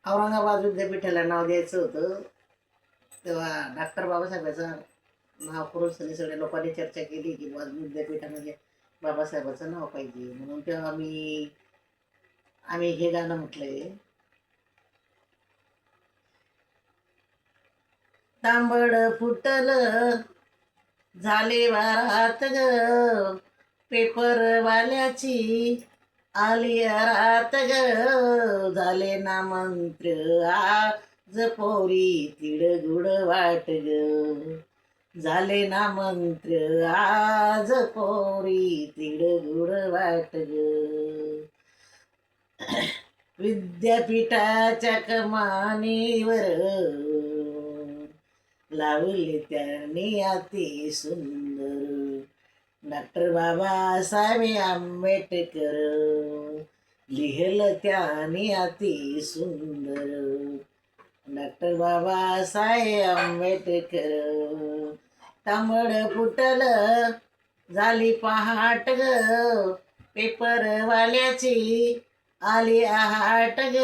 औरंगाबाद विद्यापीठाला नाव द्यायचं होतं, तेव्हा डॉक्टर बाबासाहेबांचं नाव करून सगळ्या लोकांनी चर्चा केली की विद्यापीठामध्ये बाबासाहेबांचं नाव पाहिजे. म्हणून तेव्हा आम्ही हे गाणं म्हटलंय. तांबड फुटल झाले वारात ग, पेपरवाल्याची आली रात ग, झाले ना मंत्र आज पोरी तिडगुड वाट ग, झाले ना मंत्र आज पोरी तिडगुड वाट ग. विद्यापीठाच्या कमानीवर लावले त्यांनी अति सुंदर डॉक्टर बाबासाहेब आंबेडकर, लिहिलं त्यांनी अति सुंदर डॉक्टर बाबासाहेब आंबेडकर. तांबड फुटल झाली पहाट ग, पेपरवाल्याची आली आहाट ग,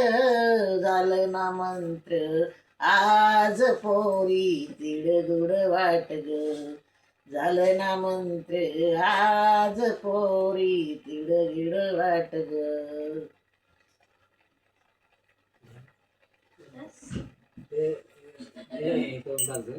झालं ना मंत्र आज पोरी तिडगुड वाट ग, झालं ना मंत्र आज पोरी तिडगुड वाट ग.